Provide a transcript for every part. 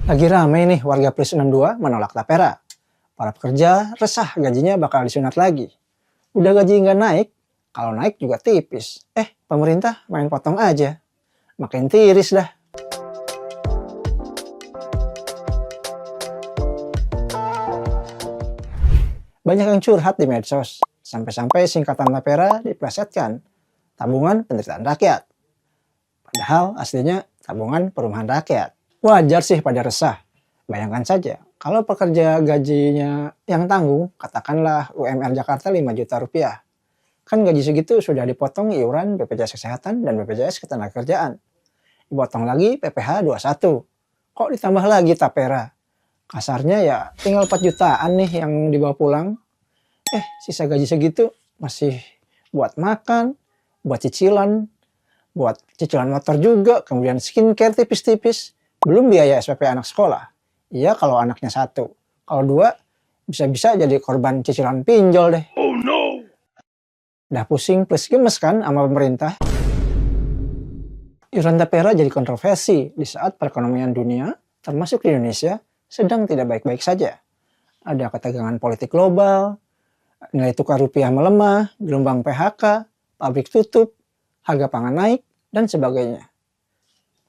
Lagi rame nih warga plus 62 menolak tapera. Para pekerja resah gajinya bakal disunat lagi. Udah gaji nggak naik, kalau naik juga tipis. Pemerintah main potong aja. Makin tiris dah. Banyak yang curhat di medsos. Sampai-sampai singkatan tapera diplesetkan. Tabungan penderitaan rakyat. Padahal aslinya tabungan perumahan rakyat. Wajar sih pada resah. Bayangkan saja, kalau pekerja gajinya yang tanggung, katakanlah UMR Jakarta 5 juta rupiah. Kan gaji segitu sudah dipotong iuran BPJS Kesehatan dan BPJS Ketenagakerjaan. Dipotong lagi PPh 21. Kok ditambah lagi tapera? Kasarnya ya tinggal 4 jutaan nih yang dibawa pulang. Sisa gaji segitu masih buat makan, buat cicilan motor juga, kemudian skincare tipis-tipis. Belum biaya SPP anak sekolah. Iya kalau anaknya 1. Kalau 2, bisa-bisa jadi korban cicilan pinjol deh. Oh no! Dah pusing plus gemes kan sama pemerintah. Iuran tapera jadi kontroversi di saat perekonomian dunia, termasuk di Indonesia, sedang tidak baik-baik saja. Ada ketegangan politik global, nilai tukar rupiah melemah, gelombang PHK, pabrik tutup, harga pangan naik, dan sebagainya.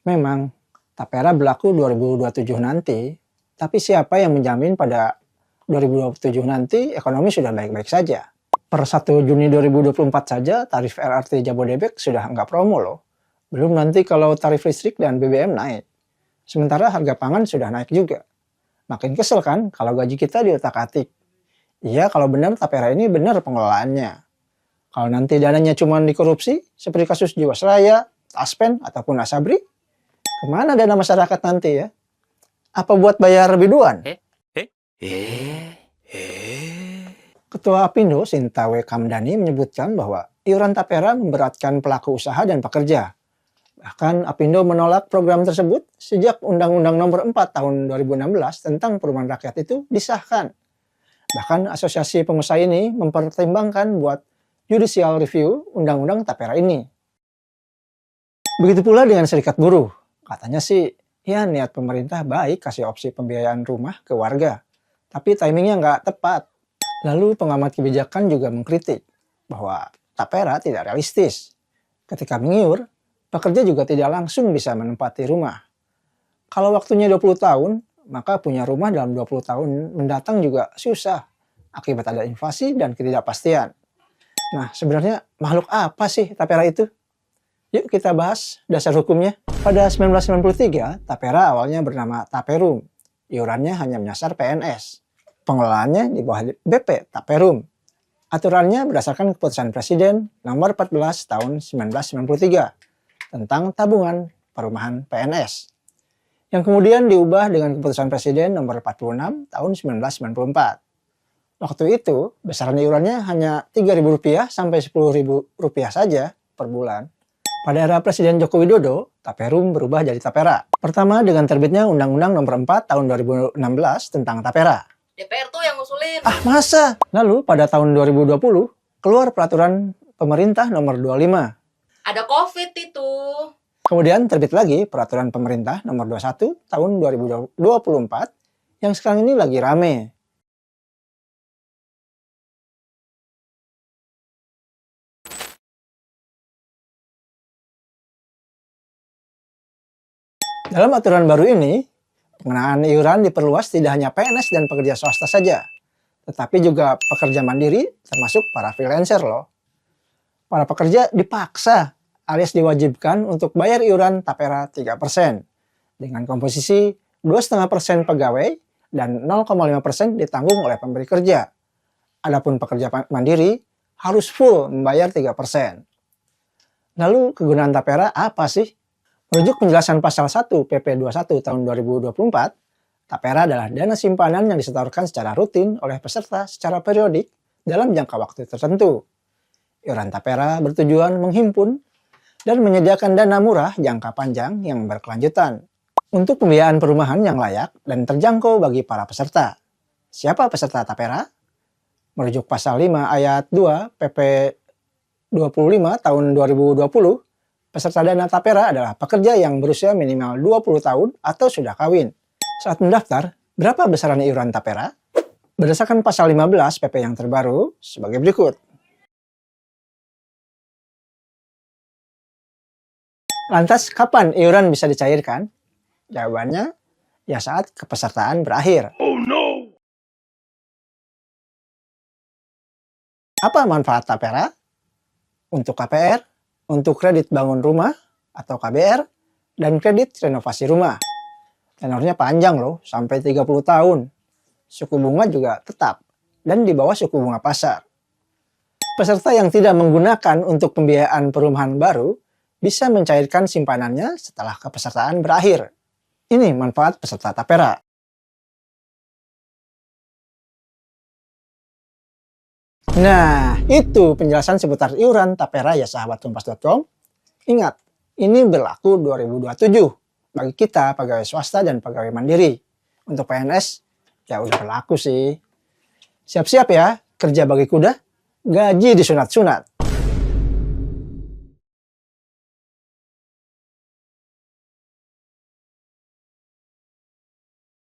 Memang, tapera berlaku 2027 nanti, tapi siapa yang menjamin pada 2027 nanti ekonomi sudah baik-baik saja? Per 1 Juni 2024 saja tarif LRT Jabodebek sudah nggak promo loh. Belum nanti kalau tarif listrik dan BBM naik. Sementara harga pangan sudah naik juga. Makin kesel kan kalau gaji kita diotak-atik. Iya kalau benar tapera ini benar pengelolaannya. Kalau nanti dananya cuma dikorupsi, seperti kasus Jiwasraya, Taspen, ataupun Asabri, kemana dana masyarakat nanti ya? Apa buat bayar biduan? Ketua Apindo, Sinta W. Kamdani, menyebutkan bahwa iuran tapera memberatkan pelaku usaha dan pekerja. Bahkan Apindo menolak program tersebut sejak Undang-Undang Nomor 4 Tahun 2016 tentang Perumahan Rakyat itu disahkan. Bahkan Asosiasi Pengusaha ini mempertimbangkan buat judicial review Undang-Undang tapera ini. Begitu pula dengan serikat buruh. Katanya sih, ya niat pemerintah baik kasih opsi pembiayaan rumah ke warga. Tapi timingnya nggak tepat. Lalu pengamat kebijakan juga mengkritik bahwa tapera tidak realistis. Ketika mengiur, pekerja juga tidak langsung bisa menempati rumah. Kalau waktunya 20 tahun, maka punya rumah dalam 20 tahun mendatang juga susah. Akibat ada inflasi dan ketidakpastian. Nah, sebenarnya makhluk apa sih tapera itu? Yuk kita bahas dasar hukumnya. Pada 1993, tapera awalnya bernama Taperum. Iurannya hanya menyasar PNS. Pengelolaannya di bawah BP Taperum. Aturannya berdasarkan keputusan Presiden nomor 14 tahun 1993 tentang tabungan perumahan PNS. Yang kemudian diubah dengan keputusan Presiden nomor 46 tahun 1994. Waktu itu, besaran iurannya hanya Rp3.000 sampai Rp10.000 saja per bulan. Pada era Presiden Joko Widodo, Taperum berubah jadi tapera. Pertama dengan terbitnya Undang-Undang Nomor 4 Tahun 2016 tentang tapera. DPR tuh yang ngusulin. Masa? Lalu pada tahun 2020, keluar peraturan pemerintah nomor 25. Ada COVID itu. Kemudian terbit lagi peraturan pemerintah nomor 21 tahun 2024 yang sekarang ini lagi rame. Dalam aturan baru ini, pengenaan iuran diperluas tidak hanya PNS dan pekerja swasta saja, tetapi juga pekerja mandiri termasuk para freelancer loh. Para pekerja dipaksa alias diwajibkan untuk bayar iuran tapera 3% dengan komposisi 2,5% pegawai dan 0,5% ditanggung oleh pemberi kerja. Adapun pekerja mandiri harus full membayar 3%. Lalu kegunaan tapera apa sih? Merujuk penjelasan pasal 1 PP 21 tahun 2024, tapera adalah dana simpanan yang disetorkan secara rutin oleh peserta secara periodik dalam jangka waktu tertentu. Iuran tapera bertujuan menghimpun dan menyediakan dana murah jangka panjang yang berkelanjutan untuk pembiayaan perumahan yang layak dan terjangkau bagi para peserta. Siapa peserta tapera? Merujuk pasal 5 ayat 2 PP 25 tahun 2020, peserta dana tapera adalah pekerja yang berusia minimal 20 tahun atau sudah kawin. Saat mendaftar, berapa besaran iuran Tapera? Berdasarkan pasal 15 PP yang terbaru sebagai berikut. Lantas, kapan iuran bisa dicairkan? Jawabannya, ya saat kepesertaan berakhir. Apa manfaat Tapera? Untuk KPR, untuk kredit bangun rumah atau KBR, dan kredit renovasi rumah. Tenornya panjang loh, sampai 30 tahun. Suku bunga juga tetap, dan di bawah suku bunga pasar. Peserta yang tidak menggunakan untuk pembiayaan perumahan baru bisa mencairkan simpanannya setelah kepesertaan berakhir. Ini manfaat peserta Tapera. Nah, itu penjelasan seputar iuran Tapera ya sahabat kompas.com. Ingat, ini berlaku 2027 bagi kita pegawai swasta dan pegawai mandiri. Untuk PNS, ya udah berlaku sih. Siap-siap ya, kerja bagi kuda, gaji disunat-sunat.